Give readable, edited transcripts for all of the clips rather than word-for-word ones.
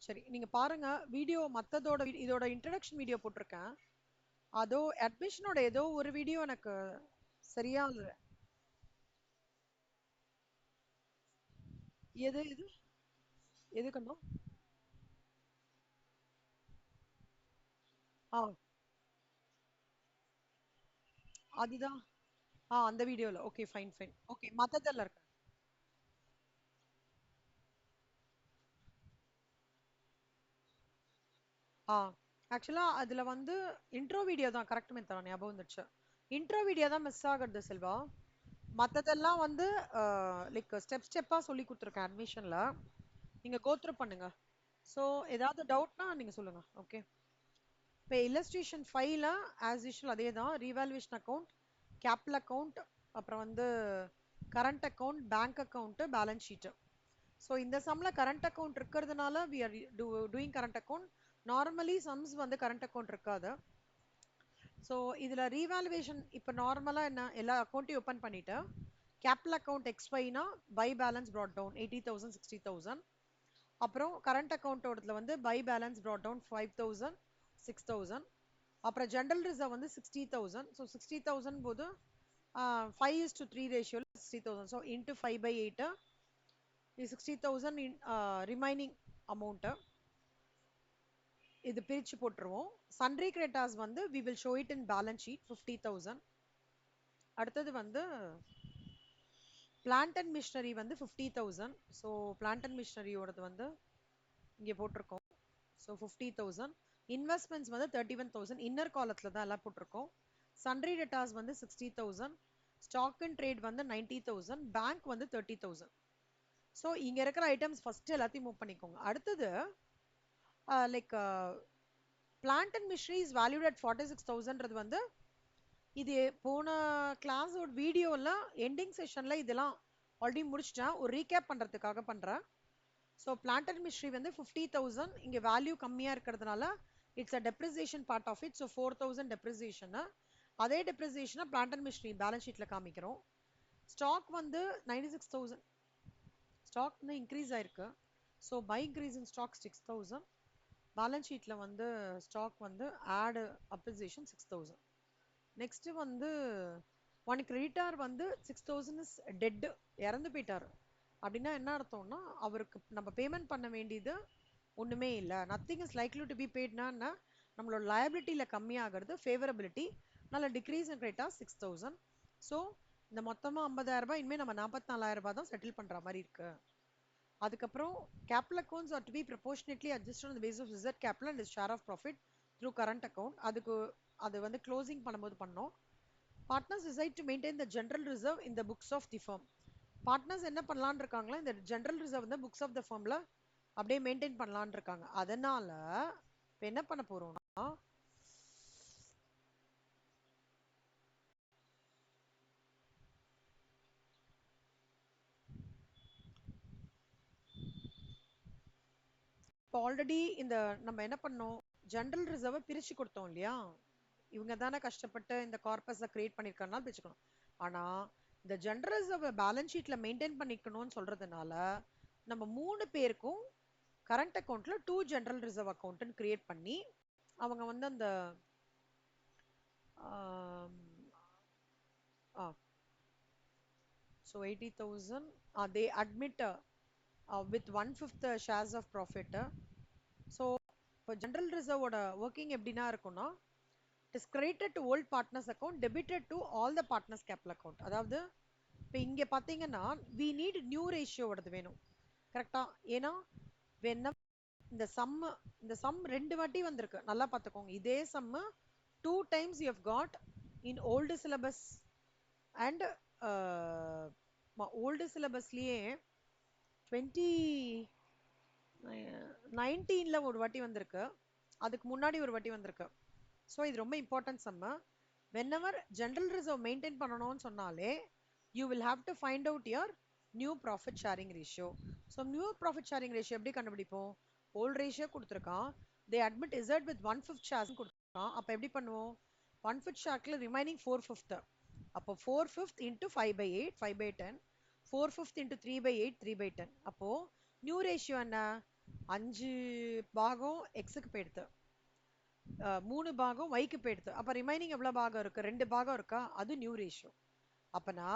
சரி நீங்க பாருங்க வீடியோ மத்ததோட இதோட இன்ட்ரடக்ஷன் வீடியோ போட்டிருக்கேன். அதோ அட்மிஷனோட ஏதோ ஒரு வீடியோ எனக்கு சரியா இல்ல. எது இது எது கண்டோம்? ஆ அதுதான். அந்த வீடியோல ஓகே ஃபைன் ஃபைன் ஓகே மத்ததெல்லாம் இருக்கு. ஆ ஆக்சுவலா அதுல வந்து இன்ட்ரோ வீடியோ தான் கரெக்ட் மெத்தட் ஞாபகம் வந்துச்சு. இன்ட்ரோ வீடியோ தான் மிஸ் ஆகுறது செல்வா. மத்ததெல்லாம் வந்து லைக் ஸ்டெப் ஸ்டெப்பா சொல்லி கொடுத்துருக்கேன் அட்மிஷன்ல. நீங்க கோத்ரூ பண்ணுங்க. ஸோ ஏதாவது டவுட்னா நீங்க சொல்லுங்க. ஓகே. இப்போ இல்லஸ்ட்ரேஷன் 5ல ஆஸ் யூஷுவல் அதே தான் ரீவாலுவேஷன் அக்கௌண்ட், கேபிட்டல் அக்கௌண்ட், அப்புறம் வந்து current account, bank account, balance sheet. So இந்த சம்ல கரண்ட் அக்கௌண்ட் இருக்கிறதுனால we are doing current account. Normally sums வந்து கரண்ட் அக்கௌண்ட் இருக்காது. ஸோ இதுல ரீவாலுவேஷன் இப்போ நார்மலா என்ன எல்லா அக்கௌண்ட்டையும் ஓப்பன் பண்ணிட்டு கேபிட்டல் அக்கௌண்ட் எக்ஸ்பைனா பை பேலன்ஸ் brought டவுன் 80,000 60,000. அப்புறம் கரண்ட் அக்கௌண்ட்டோடதுல வந்து பை பேலன்ஸ் brought டவுன் 5,000 6,000. அப்புறம் ஜென்ரல் ரிசர்வ் வந்து 60,000. ஸோ 60,000 போது 5:3 ரேஷியோல 60,000. ஸோ இன்ட்டு 5/8 இது 60,000 ரிமைனிங் அமௌண்ட் இது பிரிச்சு போட்டுருவோம். சன்ட்ரி கிரெட்டாஸ் வந்து we will show it in balance sheet 50,000. அடுத்தது வந்து பிளான்ட் அண்ட் மிஷினரி வந்து 50,000. ஸோ பிளான்ட் அண்ட் மிஷினரியோடது வந்து இங்கே போட்டிருக்கோம். ஸோ 50,000. இன்வெஸ்ட்மெண்ட்ஸ் வந்து 31,000 இன்னர் காலத்துல தான் எல்லாம் போட்டிருக்கோம். சன்ட்ரி டெட்டாஸ் வந்து 60,000. ஸ்டாக் அண்ட் ட்ரேட் வந்து 90,000. பேங்க் வந்து 30,000. ஸோ இங்க இருக்கிற ஐட்டம்ஸ் ஃபர்ஸ்ட் எல்லாத்தையும் மூவ் பண்ணிக்கோங்க. அடுத்தது like plant and machinery is valued at 46,000 வந்து இது போன கிளாஸோட வீடியோல எண்டிங் செஷன்ல இதெல்லாம் ஆல்ரெடி முடிச்சிட்டேன். ஒரு ரீகேப் பண்றதுக்காக பண்றேன். ஸோ பிளான்ட் அண்ட் மிஷினரி வந்து 50,000 இங்க வேல்யூ கம்மியா இருக்கிறதுனால it's a depreciation part of it. So 4,000 depreciation. அதே டெப்ரிசியேஷனை பிளான்ட் அண்ட் மிஷினரி பேலன்ஸ் ஷீட்ல காமிக்கிறோம். ஸ்டாக் வந்து 96,000. ஸ்டாக் வந்து இன்க்ரீஸ் ஆயிருக்கு. So by increase in stock 6,000. Balance ஷீட்ல வந்து ஸ்டாக் வந்து ஆட் அப்ரிசியேஷன் 6,000. நெக்ஸ்ட் வந்து ஒன் கிரெடிட்டார் வந்து 6,000 இஸ் டெட், இறந்து போயிட்டாரு. அப்படின்னா என்ன அர்த்தம்னா அவருக்கு நம்ம பேமெண்ட் பண்ண வேண்டியது ஒண்ணுமே இல்லை. Nothing is likely to be பெய்ட்னா நம்மளோட லயபிலிட்டியில கம்மியாகிறது ஃபேவரபிலிட்டி. நல்ல டிக்ரீஸ் இன் கிரெடிட்டா 6,000. ஸோ இந்த மொத்தமா 50,000 இனிமே நம்ம 44,000 தான் செட்டில் பண்ற மாதிரி இருக்கு. அதுக்கப்புறம் capital accounts are to be proportionately adjusted on the basis of reserve capital and share of profit through current account. அதுக்கு அது வந்து க்ளோசிங் பண்ணும்போது பண்ணோம். Partners decide to maintain the general reserve in the books of the firm. Partners என்ன பண்ணலாம்னு இருக்காங்களா, இந்த general reserve வந்து புக்ஸ் ஆஃப் த ஃபர்ம்ல அப்படியே மெயின்டைன் பண்ணலாம்னு இருக்காங்க. அதனால இப்ப என்ன பண்ண போறோம்னா இப்போ ஆல்ரெடி இந்த நம்ம என்ன பண்ணோம், ஜெனரல் ரிசர்வை பிரிச்சு கொடுத்தோம் இல்லையா. இவங்க தானே கஷ்டப்பட்டு இந்த கார்பஸை கிரியேட் பண்ணிருக்கனால பிரிச்சுக்கணும். ஆனா இந்த ஜெனரல் ரிசர்வ் பேலன்ஸ் ஷீட்ல மெயின்டைன் பண்ணிக்கணும்னு சொல்றதுனால நம்ம 3 பேருக்கும் கரண்ட் அக்கௌண்ட்ல 2 ஜெனரல் ரிசர்வ் அக்கௌண்ட் கிரியேட் பண்ணி அவங்க வந்து அந்த so 80,000 they admit with 1/5 shares of profit. So இப்போ ஜெனரல் ரிசர்வோட ஒர்க்கிங் எப்படின்னா இருக்கும்னா it is credited to old partners account, debited to all the partners capital account. அதாவது இப்போ இங்க பாத்தீங்கன்னா we need new ratio ஓடது வேணும் கரெக்டா. ஏன்னா வேணா இந்த சம் ரெண்டு வாட்டி வந்திருக்கு, நல்லா பாத்துக்கோங்க. இதே sum 2 times you have got in old syllabus and old சிலபஸ்லயே 2019ல ஒரு வாட்டி வந்திருக்கு, அதுக்கு முன்னாடி ஒரு வாட்டி வந்திருக்கு. ஸோ இது ரொம்ப இம்பார்ட்டன்ட் சம்ம. வென்எவர் ஜெனரல் ரிசர்வ் மெயின்டைன் பண்ணணும்னு சொன்னாலே you will have to find out your new profit sharing ratio. So new profit sharing ratio எப்படி கண்டுபிடிப்போம், ஓல்ட் ரேஷியோ கொடுத்துருக்கான், தே அட்மிட் இசட் வித் 1/5 ஷேர்ஸ் கொடுத்துருக்கான். அப்போ எப்படி பண்ணுவோம், 1/5 ஷேர்க்ல ரிமைனிங் 4/5. அப்போ 4/5 இன்ட்டு 5/8 5/10, 4/5 இன்ட்டு 3/8 3/10. அப்போ நியூ ரேஷியோ என்ன, 5 பாகம் எக்ஸுக்கு போயிடுது, 3 பாகம் ஒய்க்கு போயிடுது. அப்ப ரிமைனிங் எவ்வளவு பாகம் இருக்கு? 2 பாகம் இருக்கா? அது நியூ ரேஷியோ. அப்பனா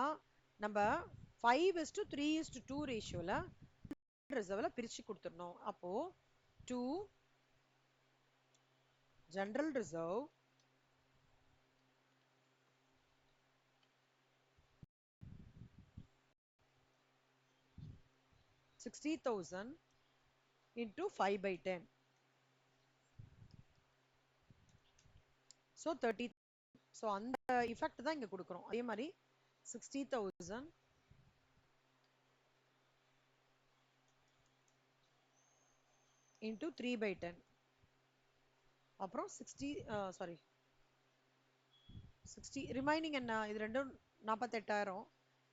நம்ம 5:3:2 ரேஷியோல ரிசர்வ்ல பிரிச்சு கொடுத்துடணும். அப்போ 2 general reserve $60,000 into 5/10. So 30. So அந்த இஃபெக்ட் தான் இங்க கொடுக்குறோம். அதே மாதிரி 60,000 into 3/10. அப்புறம் 60 ரிமைனிங் என்ன? இது ரெண்டும் 48,000.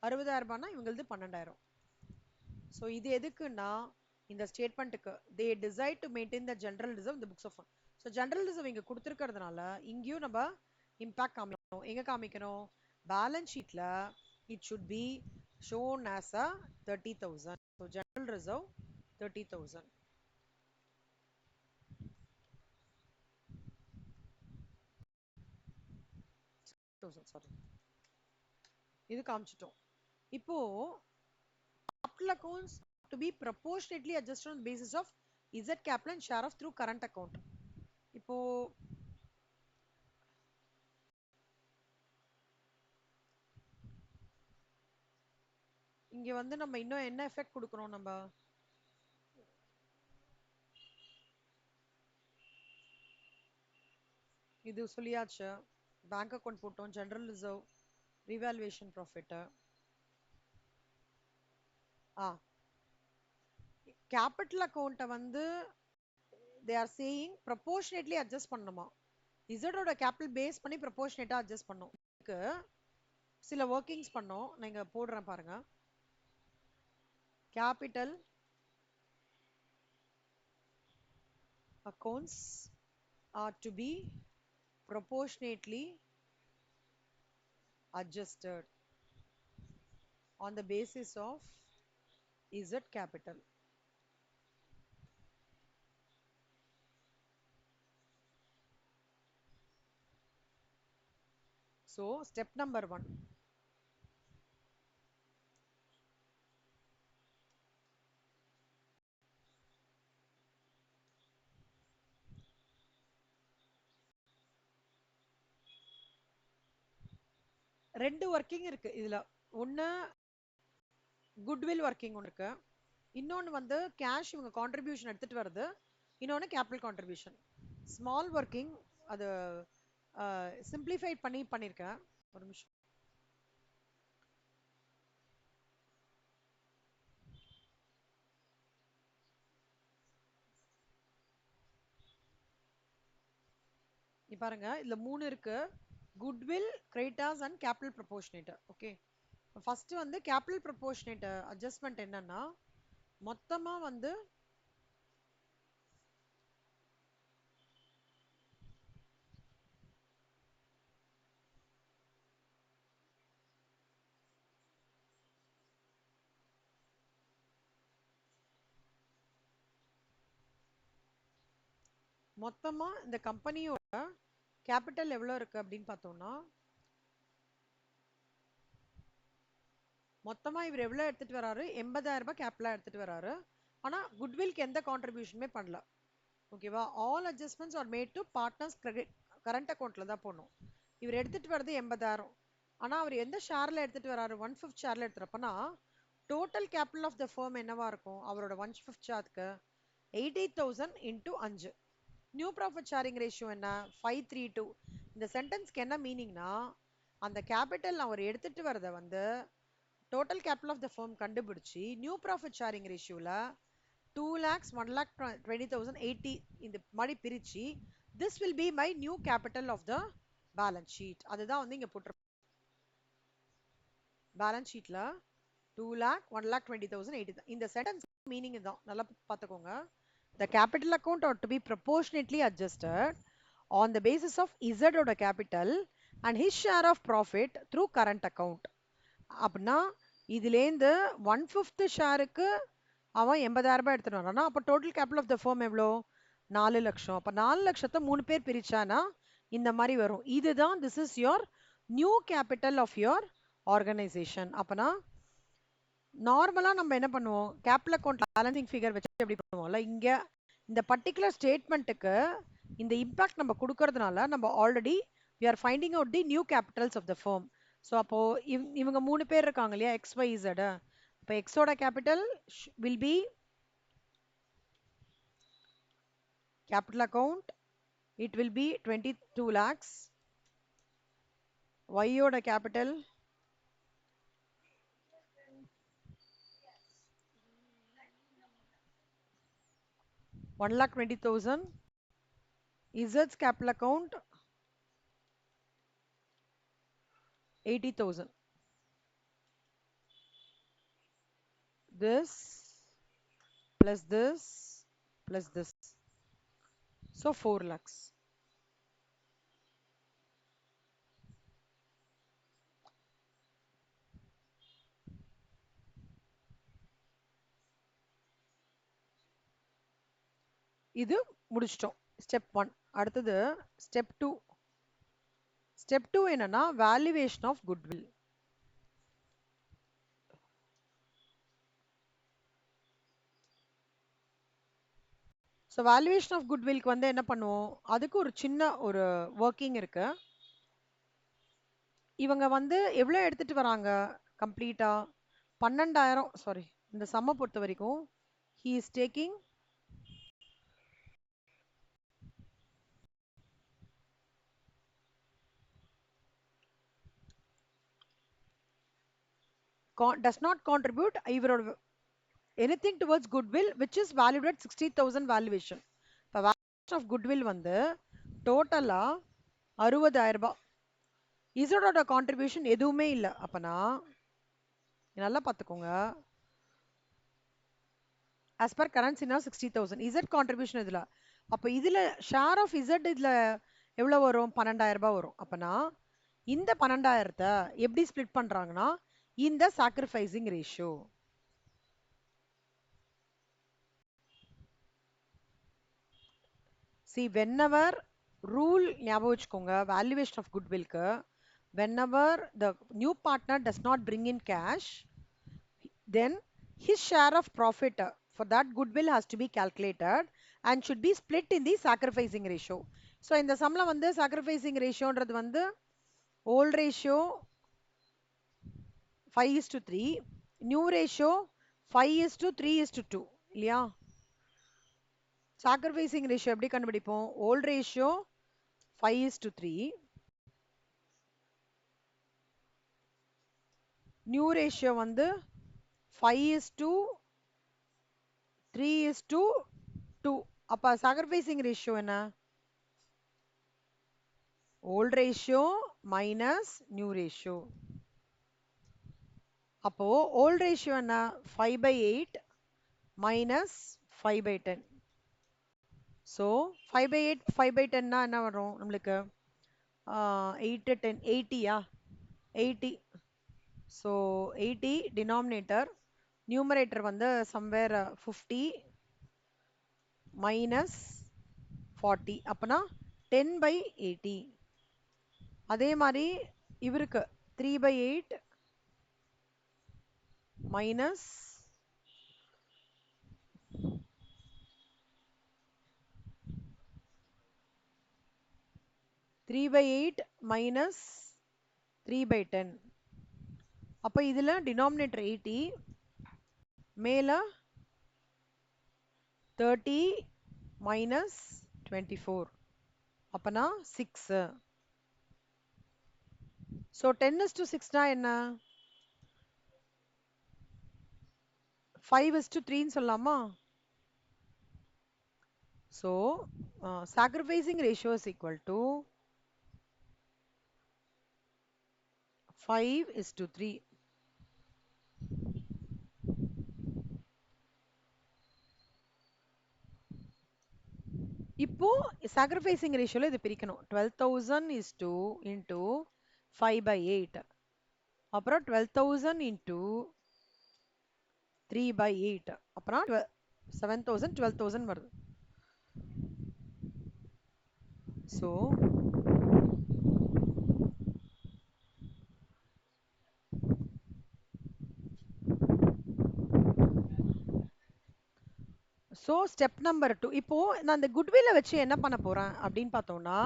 60,000 ரூபாய்னா இவங்களது 12,000. ஸோ இது எதுக்குன்னா இந்த ஸ்டேட்மெண்ட்டுக்கு they decide to maintain the general reserve இந்த books of fund. So general reserve இங்க கொடுத்துருக்கிறதுனால இங்கேயும் நம்ம இம்பாக்ட் காமிக்கணும். எங்க காமிக்கணும்? பேலன்ஸ் ஷீட்ல it should be shown as a 30,000. So general reserve 30,000. Sorry, இது காமிச்சிட்டோம். இப்போ capital accounts to be proportionately adjusted on the basis of Z capital and share of through current account. இப்போ இங்க வந்து நம்ம இன்னும் என்ன எஃபெக்ட் கொடுக்கறோம்? நம்ம இது சொல்லியாச்சு. பேங்க் அக்கவுண்ட் போட்டோம், general reserve, revaluation profit. Capital அக்கவுண்ட்டை வந்து they are saying proportionately adjust பண்ணணுமா? இசடோட கேபிட்டல் பேஸ் பண்ணி ப்ரொபோர்ஷனேட்டா அட்ஜஸ்ட் பண்ணும். இதுக்கு சில ஒர்க்கிங்ஸ் பண்ணோம், நீங்க போடுறேன் பாருங்க. Capital accounts are to be proportionately adjusted on the basis of Z capital. So step number 1. ரெண்டு ஒர்க்கிங் இருக்கு இதுல. ஒன்னு குட்வில் ஒர்க்கிங் ஒன்று இருக்கு, இன்னொன்னு வந்து கேஷ் இவங்க கான்ட்ரிபியூஷன் எடுத்துட்டு வருது, இன்னொன்னு கேபிட்டல் கான்ட்ரிபியூஷன். ஸ்மால் ஒர்க்கிங் அது சிம்பிளிஃபை பண்ணி பண்ணிருக்கேன். ஒரு நிமிஷம். பாருங்க, இதுல 3 இருக்கு: goodwill, creditors and capital proportionate. Okay, first வந்து கேபிட்டல் ப்ரொபோர்ஷனேட் அட்ஜஸ்ட்மெண்ட் என்னன்னா, மொத்தமா வந்து மொத்தமா இந்த கம்பெனியோட கேபிட்டல் எவ்வளவு இருக்கு அப்படின்னு பார்த்தோம்னா, மொத்தமா இவர் எவ்வளவு எடுத்துட்டு வராரு? 80,000 ரூபாய் கேபிட்டலா எடுத்துட்டு வராரு. ஆனா குட்வில்க்கு எந்த கான்ட்ரிபியூஷனுமே பண்ணல. ஓகேவா? All adjustments R made to partners credit current அக்கௌண்ட்ல தான் போடணும். இவர் எடுத்துட்டு வர்றது 80,000. ஆனா அவர் எந்த ஷேர்ல எடுத்துட்டு வராரு? 1/5 ஷேர்ல எடுத்துறப்பனா total capital of the firm என்னவா இருக்கும்? அவரோட 1/5 ஷேருக்கு 80,000 into 5. New profit sharing ratio என்ன? 5:3:2. இந்த சென்டென்ஸ்க்கு என்ன மீனிங்னா, அந்த கேபிட்டல் அவர் எடுத்துட்டு வரத வந்து total capital of the firm கண்டுபிடிச்சி நியூ ப்ராஃபிட் ஷேரிங் ரேஷியோல 2 lakhs 1,20,000 80 இந்த மாதிரி பிரிச்சு this will be my new capital of the balance sheet. அதுதான் வந்து இங்க போட்டு பேலன்ஸ் ஷீட்ல 2,01,20,000 80. இந்த சென்டென்ஸ் மீனிங் தான், நல்லா பார்த்துக்கோங்க. The capital account ought to be proportionately adjusted on the basis of Z ஓட capital and his share of profit through current account. அப்படின்னா இதுலேருந்து 1/5 ஷேருக்கு அவன் 80,000 ரூபாய் எடுத்துட்டு வரானா அப்ப total capital of the firm எவ்வளோ 4 லட்சம். அப்ப 4 லட்சத்தை 3 பேர் பிரிச்சானா இந்த மாதிரி வரும். இதுதான் this is your new capital of your organisation. அப்பனா நார்மலா நம்ம என்ன பண்ணுவோம் கேபிட்டல் அக்கௌண்ட் பேலன்சிங் ஃபிகர் வச்சு எப்படி பண்ணுவோம்ல இங்க இந்த பர்டிகுலர் ஸ்டேட்மெண்ட்டுக்கு இந்த இம்பாக்ட் நம்ம கொடுக்கறதுனால நம்ம already we are finding out the new capitals of the firm. So அப்போ இவங்க 3 பேர் இருக்காங்க இல்லையா எக்ஸ் ஒய் இசட். இப்போ எக்ஸோட capital will be capital account, it will be 22 lakhs. Y ஓட capital 1,20,000. Z's capital account 80,000. This plus this plus this. So 4 lakhs. இது முடிச்சிட்டோம் ஸ்டெப் 1. அடுத்தது ஸ்டெப் 2. ஸ்டெப் 2 என்னன்னா valuation of goodwill. So valuation of குட்வில்க்கு வந்து என்ன பண்ணுவோம் அதுக்கு ஒரு சின்ன ஒரு ஒர்க்கிங் இருக்கு. இவங்க வந்து எவ்வளோ எடுத்துட்டு வராங்க கம்ப்ளீட்டா 12,000. சாரி இந்த சம்மை பொறுத்த வரைக்கும் he is taking does not contribute இவரோட anything towards goodwill which is valued at 60,000 valuation. இப்போ valuation of goodwill வந்து டோட்டலா 60,000 ரூபாய். இசடோட கான்ட்ரிபியூஷன் எதுவுமே இல்லை. அப்பனா நல்லா பார்த்துக்கோங்க as per currency now 60,000 z contribution இதுல. அப்ப இதுல ஷேர் ஆஃப் z இதுல எவ்வளவு வரும் 12,000 ரூபாய் வரும். அப்பனா இந்த 12,000 எப்படி ஸ்ப்ளிட் பண்றாங்கன்னா இந்த sacrificing ratio. see whenever rule ஞாபகம் வச்சுக்கோங்க valuation of goodwillக்கு whenever the new partner does not bring in cash then his share of profit for that goodwill has to be calculated and should be split in the sacrificing ratio. So இந்த சம்ல வந்து sacrificing ratioன்றது வந்து old ratio 5:3, new ratio 5:3:2 இல்லையா? sacrificing ratio எப்படி கண்டுபிடிப்போம் old ratio 5:3, new ratio வந்து 5:3:2. அப்ப sacrificing ratio என்ன old ratio minus new ratio. அப்போ old ratio என்ன 5/8 minus 5/10. so 5/8 5/10 னா என்ன வரும் நம்மளுக்கு 8 10 80 80. so 80 denominator numerator வந்து somewhere 50 minus 40 அப்பனா 10/80. அதே மாதிரி இவருக்கு 3/8 minus 3/8 minus 3/10. அப்ப இதுல denominator 80 மேல 30 minus 24 அப்பனா 6. so 10:6 னா என்ன 5:3 ன்னு சொல்லலாமா? so sacrificing ratio is equal to 5:3. இப்போ sacrificing ratioல இது பிரிக்கணும் 12,000 is 2 into 5/8 அப்புறம் 12,000 into 3/8 அப்புறம் 7,000 12,000 வருது. So step number 2. இப்போ நான் இந்த குட்வில்ல வச்சு என்ன பண்ண போறேன் அப்படின்னு பார்த்தோம்னா,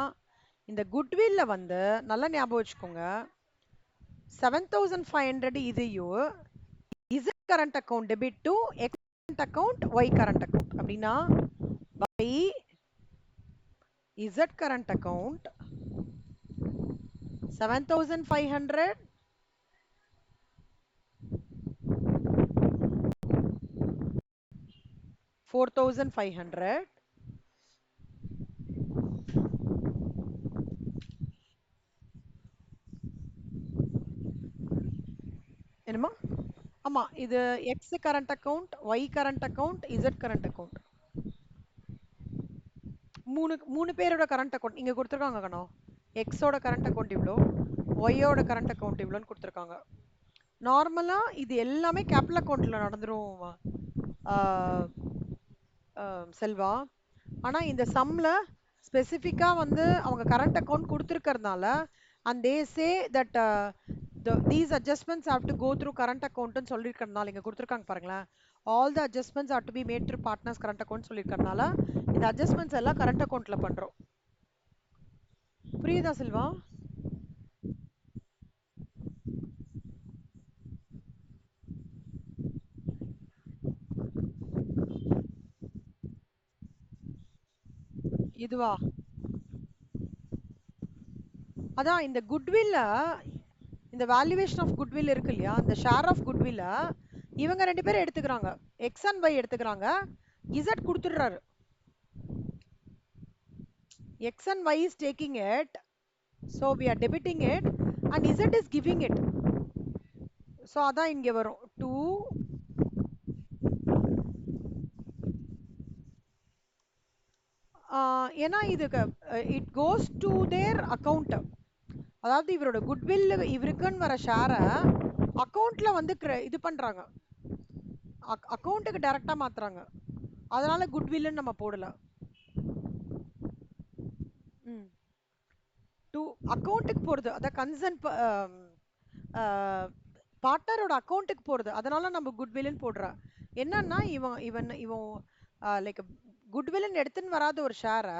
இந்த குட்வில்ல வந்து நல்லா ஞாபகம் வச்சுக்கோங்க, 7,500 இதையும் Z current account debit to X current account, Y current account அப்படின்னா by Z current account 7,500 4,500 என்னமா? ஆமா, இது X current account, Y current account, Z current account. மூணு பேரோட கரண்ட் அக்கௌண்ட் இங்க கொடுத்துருக்காங்க கண்ணா. எக்ஸோட கரண்ட் அக்கௌண்ட் இவ்வளோ, ஒய்யோட கரண்ட் அக்கௌண்ட் இவ்வளோன்னு கொடுத்துருக்காங்க. நார்மலா இது எல்லாமே கேபிட்டல் அக்கௌண்ட்ல நடந்துரும் செல்வா. ஆனா இந்த சம்ல ஸ்பெசிஃபிக்கா வந்து அவங்க கரண்ட் அக்கௌண்ட் கொடுத்துருக்கறதுனால and they say that these adjustments have to go through current account ன்னு சொல்லியிருக்கறதுனால இங்க கொடுத்துருக்காங்க பாருங்களேன். all the adjustments are to be made through partners current account சொல்லியிருக்கறதுனால இந்த adjustments எல்லாம் கரண்ட் அக்கௌண்ட்ல பண்றோம். புரியுதா செல்வா? இதுவா? அதான் இந்த குட்வில்ல, இந்த வேல்யூவேஷன் ஆஃப் குட்வில் இருக்கு இல்லையா, இந்த ஷேர் ஆஃப் குட்வில்ல இவங்க ரெண்டு பேரும் எடுத்துக்கிறாங்க, எக்ஸ் அண்ட் ஒய் எடுத்துக்கிறாங்க, Z கொடுத்துடுறாரு. X and Y is taking it, so we are debiting it, and Z is giving it. So அதான் இங்க வரும் 2 ஏன்னா இதுக்கு it goes to their account. அதாவது இவரோட குட்வில் இவருக்குன்னு வர ஷேரை அக்கௌண்ட்ல வந்து இது பண்றாங்க, அக்கௌண்ட்டுக்கு டைரக்டா மாத்துறாங்க. அதனால குட்வில்னு நம்ம போடல. டு அக்கௌண்ட்டுக்கு போறது, அத கன்சர்ன் பார்ட்னரோட அக்கௌண்ட்டுக்கு போறது, அதனால நம்ம குட்வில்னு போடுறோம். என்னன்னா இவன் லைக் குட்வில்னு எடுத்துன்னு வராத ஒரு ஷேரை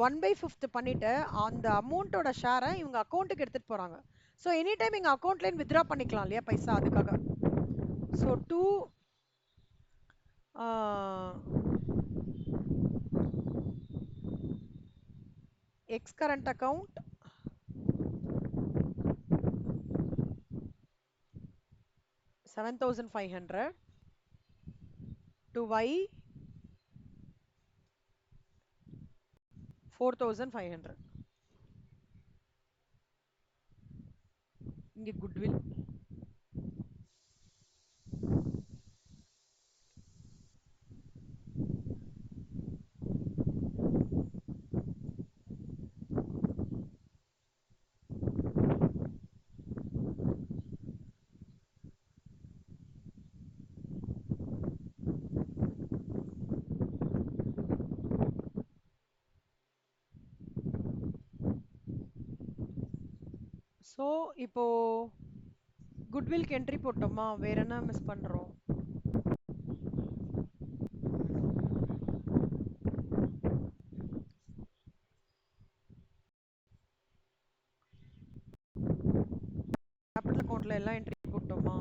1/5 பண்ணிட்டு அந்த அமௌண்ட்டோட ஷேரை இவங்க அக்கௌண்ட்டுக்கு எடுத்துட்டு போறாங்க. ஸோ எனி டைம் எங்க அக்கௌண்ட்ல வித்ரா பண்ணிக்கலாம் இல்லையா பைசா, அதுக்காக. So 2 X current account 7,500 to Y 4,500. இங்க குட்வில் ஸோ இப்போ குட்வில்க்கு என்ட்ரி போட்டோமா, வேற என்ன மிஸ் பண்றோம்? கேபிட்டல் அக்கௌண்ட்ல எல்லாம் என்ட்ரி போட்டோமா?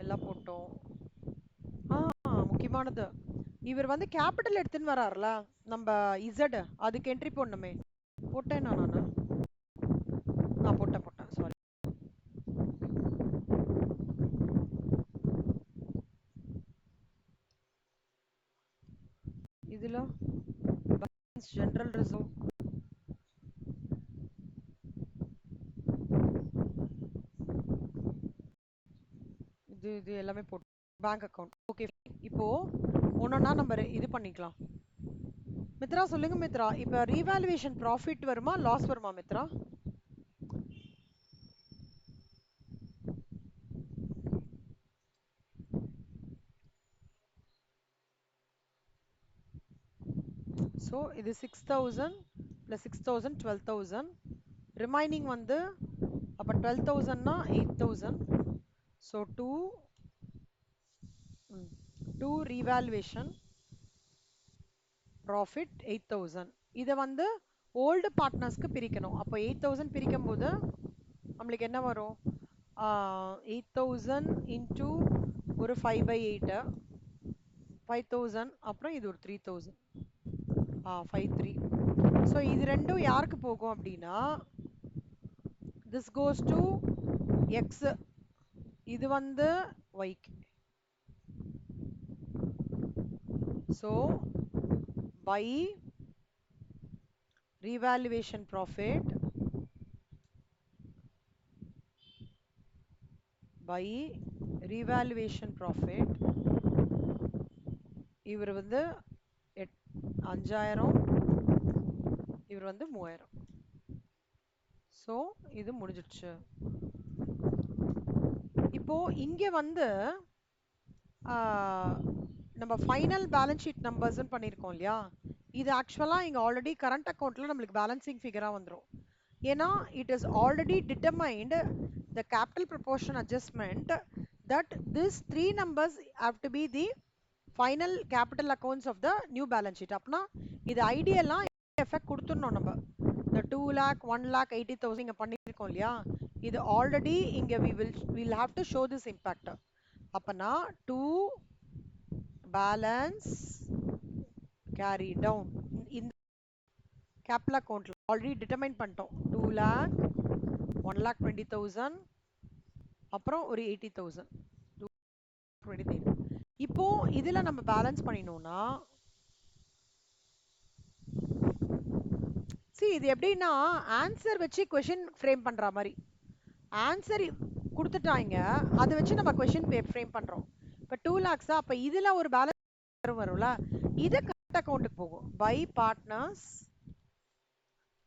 எல்லாம் போட்டோம். முக்கியமானது, இவர் வந்து கேபிட்டல் எடுத்துன்னு வராருல நம்ம இசட், அதுக்கு என்ட்ரி போடணுமே. போட்டேன் நான் போட்டேன் சாரி. இதுல ஜெனரல் ரிசர்வ் இது எல்லாமே போட்டு பேங்க் அக்கவுண்ட். ஓகே, இப்போ ஒன்னொன்னா நம்ம இது பண்ணிக்கலாம். மித்ரா சொல்லுங்க மித்ரா, இப்போ ரீவாலுவேஷன் ப்ராஃபிட் வருமா லாஸ் வருமா மித்ரா? ஸோ இது 6000 ப்ளஸ் 6000 12000. ரிமைனிங் வந்து அப்போ 12000னா 8000. So to revaluation profit 8000. இதை வந்து ஓல்டு பார்ட்னர்ஸ்க்கு பிரிக்கணும். அப்போ 8000 பிரிக்கும் போது நம்மளுக்கு என்ன வரும்? 8000 இன்டூ ஒரு 5/8, 5000, அப்புறம் இது ஒரு 3000, 53. ஸோ இது ரெண்டும் யாருக்கு போகும் அப்படின்னா, this goes to x, இது வந்து yக்கு. ஸோ by revaluation profit இவர் வந்து 5000, இவர் வந்து 3000. ஸோ இது முடிஞ்சிடுச்சு. இப்போ இங்க வந்து நம்ம ஃபைனல் பேலன்ஸ் ஷீட் நம்பர்ஸ்ன்னு பண்ணியிருக்கோம் இல்லையா? இது ஆக்சுவலா இங்க ஆல்ரெடி கரண்ட் அக்கௌண்ட்ல நம்மளுக்கு பேலன்சிங் ஃபிகரா வந்துடும். ஏன்னா it is already determined the capital proportion adjustment that this 3 numbers have to be the final capital accounts of the new balance sheet. அப்பனா இது ஐடியெல்லாம் எஃபெக்ட் கொடுத்துடணும். நம்ம இந்த 2 lakh 1,80,000 இங்க பண்ணிருக்கோம் இல்லையா? இது ஆல்ரெடி இங்க we'll have to show this impact. அப்பனா 2 balance carry down இந்த capital accountல ஆல்ரெடி டிட்டர்மைன் பண்ணிட்டோம். 2 lakh 1,20,000 அப்புறம் ஒரு 80,000, 223. இப்போ இதுல நம்ம பேலன்ஸ் பண்ணினோம்னா, இது எப்படின்னா ஆன்சர் வச்சு கொஸ்டின் ஃப்ரேம் பண்ற மாதிரி. ஆன்சர் கொடுத்துட்டாங்க, அதை வச்சு நம்ம கொஸ்டின் ஃப்ரேம் பண்றோம். இப்போ 2 lakhs, அப்ப இதுல ஒரு பேலன்ஸ் வரும்ல, இது கரண்ட் அக்கவுண்ட்டுக்கு போகும். பை பார்ட்னர்ஸ்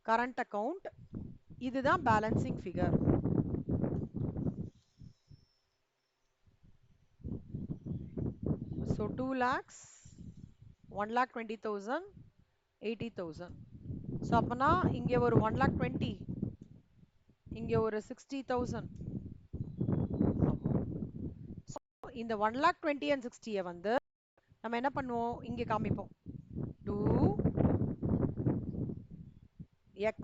கரண்ட் அக்கவுண்ட், இதுதான் balancing figure. So 2 lakhs 1,20,000 80,000. So அப்பனா இங்க ஒரு 1,20,000, இங்க ஒரு 60,000. இந்த 1,20,000 and 60 வந்து நம்ம என்ன பண்ணுவோம், இங்க காமிப்போம். 2x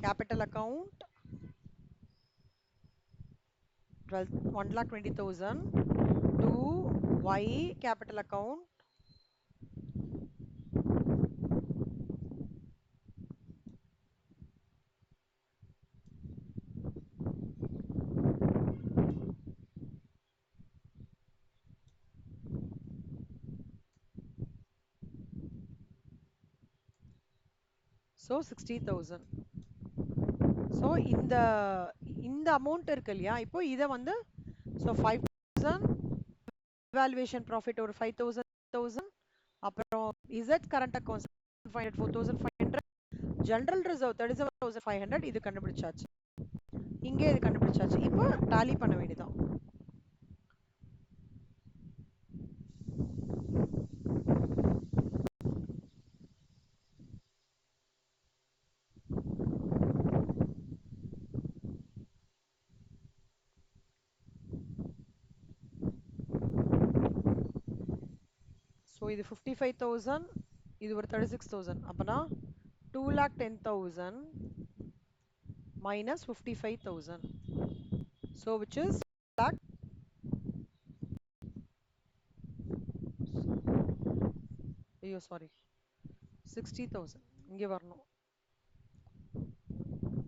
capital account 1,20,000, 2y capital account so 60,000. So இந்த அமௌண்ட் இருக்கு இல்லையா? இப்போ இதை வந்து ஸோ 5,000 evaluation profit ஒரு 5,000, அப்புறம் Z current accounts 500, 4,500, general reserve 37,500. இது கண்டுபிடிச்சாச்சு, இங்கே இது கண்டுபிடிச்சாச்சு. இப்போ டாலி பண்ண வேண்டியதான். ஸோ இது 55,000, இது ஒரு 36,000. அப்பனா 2,10,000 minus 55,000. So which is lakh. ஐயோ சாரி, 60,000 இங்கே வரணும்.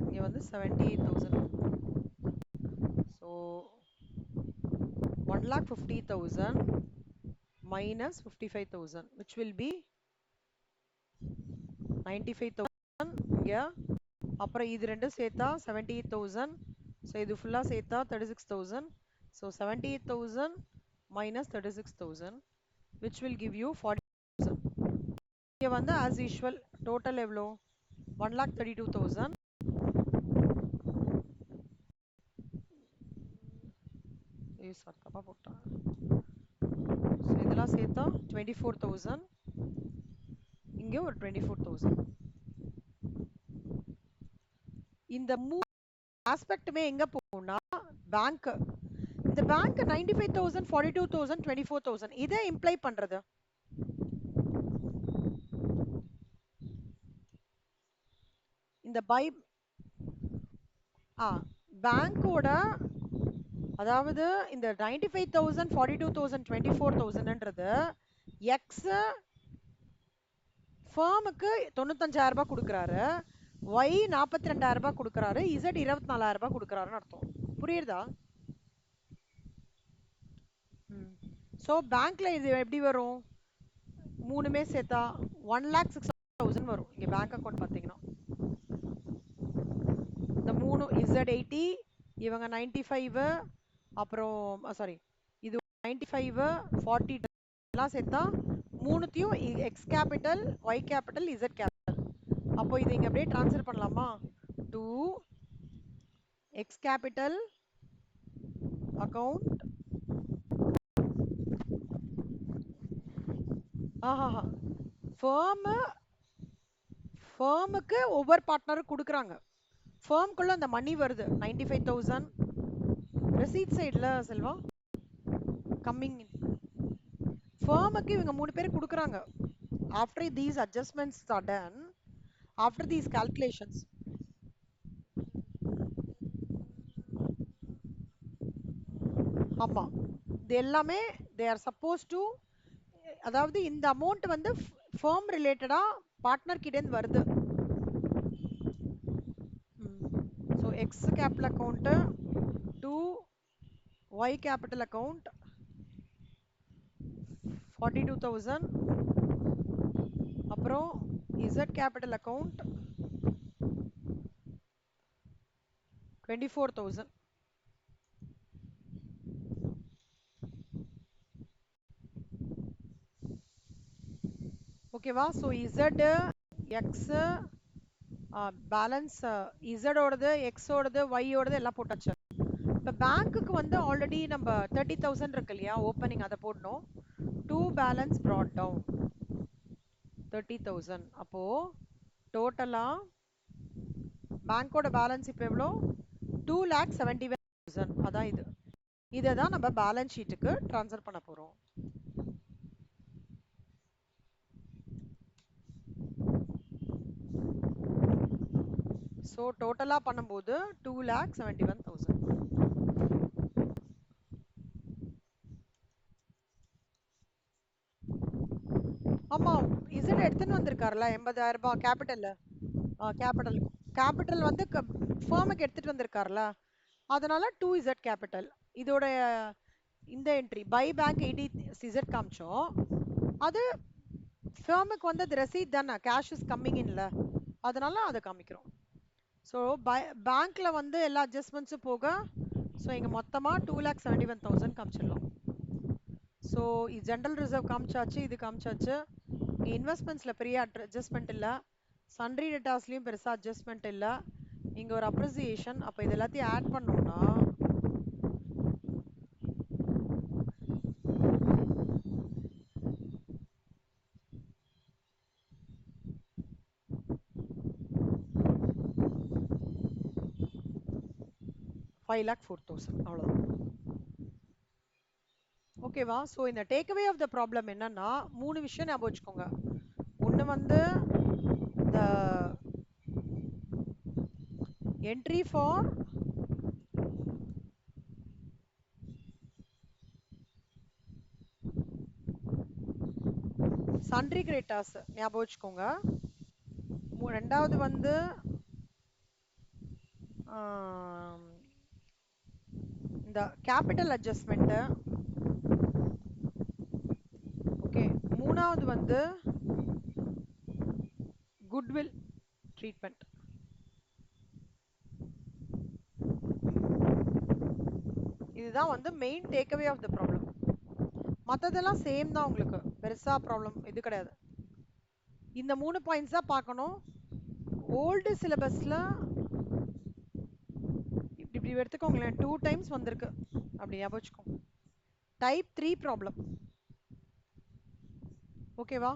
இங்கே வந்து 78,000. So 1,50,000 minus 55,000, which will be 95,000. இங்கே அப்புறம் இது ரெண்டும் சேர்த்தா 78,000. ஸோ இது ஃபுல்லாக சேர்த்தா 36,000. So 78,000 minus 36,000, which will give you 40,000. இங்கே வந்து as usual total எவ்வளோ? 1,32,000. ஐயோ சார் தப்பா போட்டேன். ஸோ இதெல்லாம் சேர்த்து சேர்த்தா 24,000, இங்க ஒரு 24,000. இந்த மூணு ஆஸ்பெக்ட்டுமே எங்க போகும்னா பேங்க். இந்த பேங்க் 95,000, 42,000, 24,000 இதை இம்ப்ளை பண்றது. இந்த பை பேங்கோட, அதாவது இந்த 95,000, 42,000, 24,000ன்றது எக்ஸ் ஃபர்முக்கு 95,000 ரூபாய் கொடுக்குறாரு, ஒய் 42,000 ரூபாய் கொடுக்குறாரு, இசட் 24,000 ரூபாய் கொடுக்குறாருன்னு அர்த்தம். புரியுதா? ஸோ பேங்க்ல இது எப்படி வரும்? மூணுமே சேர்த்தா 1,06,000 வரும். இங்க பேங்க் அக்கௌண்ட் பாத்தீங்கன்னா இந்த மூணு Z80, இவங்க 95, அப்புறம் சாரி இது 95, 40 எல்லாம் சேர்த்தா மூணுத்தையும் X capital, Y capital, Z capital. அப்போ இது இங்க அப்படியே ட்ரான்ஸ்ஃபர் பண்ணலாமா? To X capital account. ஃபர்முக்கு ஒவ்வொரு பார்ட்னரும் கொடுக்குறாங்க. ஃபர்ம்குள்ள அந்த மணி வருது 95,000 ரெசீட் சைடுல செல்வா கம்மிங். ஃபர்முக்கு இவங்க மூணு பேர் கொடுக்குறாங்க. After these adjustments are done, after these calculations. ஆமா, இது எல்லாமே தே ஆர் சப்போஸ் டு, அதாவது இந்த அமௌண்ட் வந்து ஃபர்ம் ரிலேட்டடா பார்ட்னர் கிட்ட இருந்து வருது. So X capital account to Y capital account 42,000, அப்புறம் இசட் கேபிட்டல் அக்கௌண்ட் 24,000. ஓகேவா? ஸோ இசட் எக்ஸ் பேலன்ஸ், இசடோடது, எக்ஸோடது, ஒய்யோடது எல்லாம் போட்டாச்சு. இப்போ பேங்க்குக்கு வந்து ஆல்ரெடி நம்ம 30,000 இருக்கு இல்லையா ஓப்பனிங், அதை போடணும். To balance brought down 30,000. அப்போ டோட்டலா பேங்கோட பேலன்ஸ் இப்போ எவ்வளோ? 2,71,000. அதான் இது. இதை தான் நம்ம பேலன்ஸ் ஷீட்டுக்கு ட்ரான்ஸ்ஃபர் பண்ண போறோம். ஸோ டோட்டலா பண்ணும்போது 2,71,000. ஆமா, இசட் எடுத்துன்னு வந்திருக்காருல 80,000 ரூபாய் கேபிட்டல். கேபிட்டல் கேபிட்டல் வந்து ஃபர்முக்கு எடுத்துட்டு வந்திருக்காருல, அதனால 2Z கேபிட்டல். இதோட இந்த என்ட்ரி பை பேங்க் 80Z காமிச்சோம். அது ஃபர்முக்கு வந்து அது ரெசீட் தானே, கேஷ் இஸ் கம்மிங் இன்ல, அதனால அதை காமிக்கிறோம். ஸோ பேங்க்ல வந்து எல்லா அட்ஜஸ்ட்மெண்ட்ஸும் போக, ஸோ இங்க மொத்தமா 2,71,000 காமிச்சிடலாம். ஸோ ஜென்ரல் ரிசர்வ் காமிச்சாச்சு, இது காமிச்சாச்சு. இங்க இன்வெஸ்ட்மெண்ட்ஸ்ல பெரிய அட்ஜஸ்ட்மெண்ட் இல்ல, சன்ட்ரி டேட்டாஸ்லயும் பெருசா அட்ஜஸ்ட்மெண்ட் இல்ல. இங்க ஒரு அப்ரிசியேஷன். அப்ப இது எல்லாத்தையும் ஆட் பண்ணோம்னா $5,04,000 அவ்வளவுதான். ஓகேவா? ஸோ இந்த டேக்அவே ஆஃப் த ப்ராப்ளம் என்னன்னா, மூணு விஷயம் ஞாபகம் வச்சுக்கோங்க. ஒன்று வந்து இந்த என்ட்ரி ஃபார் சன்ட்ரி கிரெடிட்டார்ஸ் ஞாபகம் வச்சுக்கோங்க. ரெண்டாவது வந்து இந்த கேபிட்டல் அட்ஜஸ்ட்மெண்ட். ஓகே, மூணாவது வந்து குட்வில் ட்ரீட்மெண்ட். இதுதான் வந்து main takeaway of the problem. மற்றதெல்லாம் சேம் தான், உங்களுக்கு பெருசா ப்ராப்ளம் இது கிடையாது. இந்த மூணு பாயிண்ட்ஸ் தான் பார்க்கணும். ஓல்டு சிலபஸ்ல இப்படி எடுத்துக்கோங்களேன், 2 டைம்ஸ் வந்திருக்கு, அப்படி ஞாபகம் வச்சுக்கோங்க. Type 3 problem. ஓகேவா?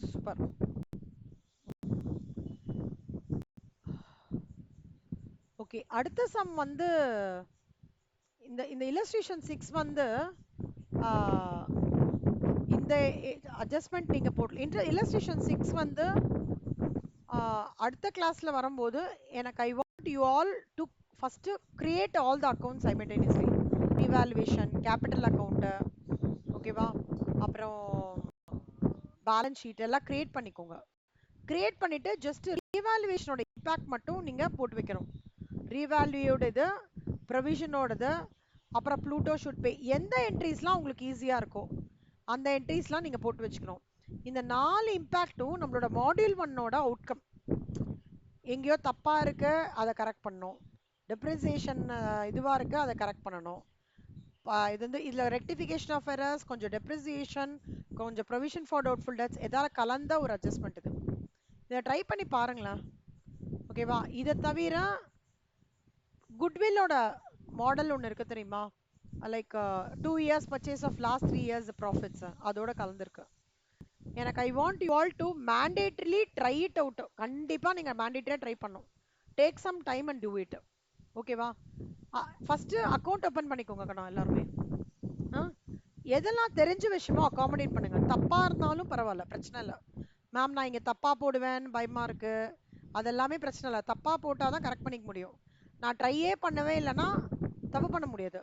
சூப்பர். ஓகே, அடுத்த சம் வந்து இந்த இந்த இல்லஸ்ட்ரேஷன் 6 வந்து ஆஹ், இந்த அட்ஜஸ்ட்மெண்ட் நீங்க போட்டு இல்லஸ்ட்ரேஷன் 6 வந்து அடுத்த கிளாஸ்ல வரும்போது எனக்கு I want you all to first create all the account simultaneously. Revolution, capital account, ஓகேவா, அப்புறம் பேலன்ஸ் ஷீட் எல்லாம் கிரியேட் பண்ணிக்கோங்க. கிரியேட் பண்ணிட்டு ஜஸ்ட் ரீவாலுவேஷனோட இம்பாக்ட் மட்டும் நீங்க போட்டு வைக்கணும். ரீவால்யூயோட இது, ப்ரொவிஷனோடது, அப்புறம் ப்ளூட்டோ ஷுட் பே, எந்த என்ட்ரிஸ்லாம் உங்களுக்கு ஈஸியா இருக்கோ அந்த என்ட்ரிஸ்லாம் நீங்க போட்டு வச்சுக்கணும். இந்த 4 இம்பாக்டும் நம்மளோட மாடியூல் 1ஓட அவுட்கம். எங்கேயோ தப்பா இருக்கு, அதை கரெக்ட் பண்ணணும். டெப்ரிசியேஷன் இதுவா இருக்கு, அதை கரெக்ட் பண்ணணும். இது வந்து இதுல ரெக்டிஃபிகேஷன் ஆஃப் எரர்ஸ், கொஞ்சம் டெப்ரிசியேஷன், கொஞ்சம் ப்ரொவிஷன் ஃபார் டவுட்ஃபுல் டெப்ட்ஸ், எதால கலந்த ஒரு அட்ஜஸ்ட்மெண்ட் இது. இதை ட்ரை பண்ணி பாருங்களேன். ஓகேவா? இதை தவிர குட்வில்லோட மாடல் ஒன்று இருக்கு தெரியுமா? Like 2 years purchase of last 3 years profits, அதோட கலந்துருக்கு. எனக்கு I want you all to mandatorily try it out. கண்டிப்பா நீங்க மேண்டேட்டரியா ட்ரை பண்ணும். Take some time and do it. ஓகேவா? ஃபர்ஸ்ட் அக்கௌண்ட் ஓபன் பண்ணிக்கோங்க கண்ணா எல்லாருமே. எதெல்லாம் தெரிஞ்ச விஷயமோ அகாமடேட் பண்ணுங்க. தப்பா இருந்தாலும் பரவாயில்ல, பிரச்சனை இல்லை. மேம் நான் இங்க தப்பா போடுவேன் பயமா இருக்கு, அதெல்லாமே பிரச்சனை இல்லை. தப்பா போட்டாதான் கரெக்ட் பண்ணிக்க முடியும். நான் ட்ரையே பண்ணவே இல்லைன்னா தப்பு பண்ண முடியாது.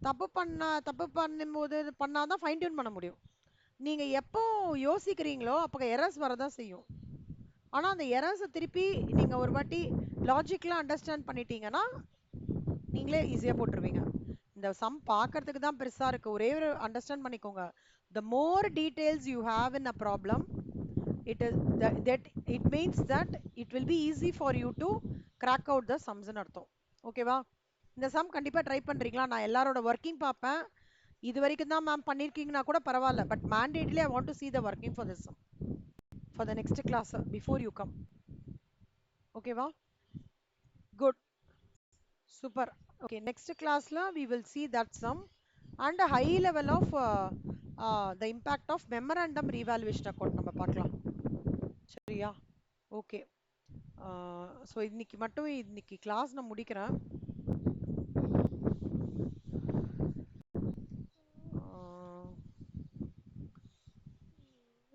தப்பு பண்ணும்போது பண்ணாதான் ஃபைன் டியூன் பண்ண முடியும். நீங்க எப்போ யோசிக்கிறீங்களோ அப்போ எரர்ஸ் வரதான் செய்யும். ஆனா அந்த எரர்ஸை திருப்பி நீங்க ஒரு வாட்டி லாஜிக்கலா அண்டர்ஸ்டாண்ட் பண்ணிட்டீங்கன்னா நீங்களே ஈஸியா போட்டுருவீங்க. இந்த சம் பார்க்கறதுக்கு தான் பெருசா இருக்கு, ஒரே ஒரு அண்டர்ஸ்டாண்ட் பண்ணிக்கோங்க. the more details you have in a problem, it is that it means that it will be easy for you to crack out the sums ன்னு அர்த்தம். ஓகேவா? இந்த சம் கண்டிப்பா ட்ரை பண்றீங்களா? நான் எல்லாரோட ஒர்க்கிங் பார்ப்பேன். இது வரைக்கும் தான் மேம் பண்ணிருக்கீங்கன்னா கூட பரவாயில்ல, but mandatorily I want to see the working for this sum for the next class before you come. ஓகேவா? Good, super. ஓகே, நெக்ஸ்ட் கிளாஸ்ல we will see that sum and a high level of the impact of memorandum revaluation account நம்ம பார்க்கலாம். சரியா? Okay. So இன்னைக்கு class நான் முடிக்கிறேன்.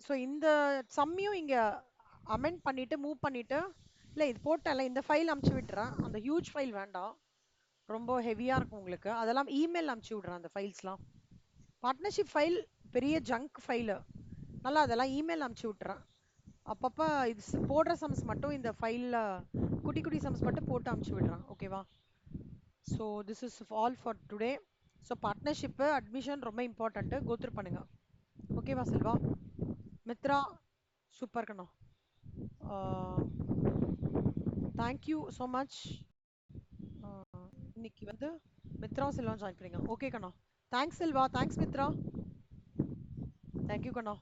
So இந்த சம்மையும் இங்க அமெண்ட் பண்ணிட்டு மூவ் பண்ணிட்டு, இல்லை இது போட்டல இந்த ஃபைல் அமுச்சு விட்டுறேன். அந்த ஹியூஜ் ஃபைல் வேண்டாம், ரொம்ப ஹெவியா இருக்கும் உங்களுக்கு. அதெல்லாம் இமெயில் அமுச்சு விடுறேன். அந்த ஃபைல்ஸ்லாம் பார்ட்னர்ஷிப் ஃபைல் பெரிய ஜங்க் ஃபைலு, நல்லா அதெல்லாம் இமெயில் அமுச்சு விட்டுறேன். அப்பப்போ இது போடுற சம்ஸ் மட்டும் இந்த ஃபைலில் குட்டி குட்டி சம்ஸ் மட்டும் போட்டு அமுச்சு விடுறேன். ஓகேவா? So this is all for today. So partnership admission ரொம்ப இம்பார்ட்டண்ட்டு, கோத்ரூ பண்ணுங்க. ஓகேவா செல்வா? மித்ரா சூப்பர் கண்ணா. Thank you so much. இன்னைக்கு வந்து மித்ரா செல்வா ஜாயின் பண்ணிங்க. ஓகே கண்ணா, thanks Selva, thanks Mitra, thank you கண்ணா.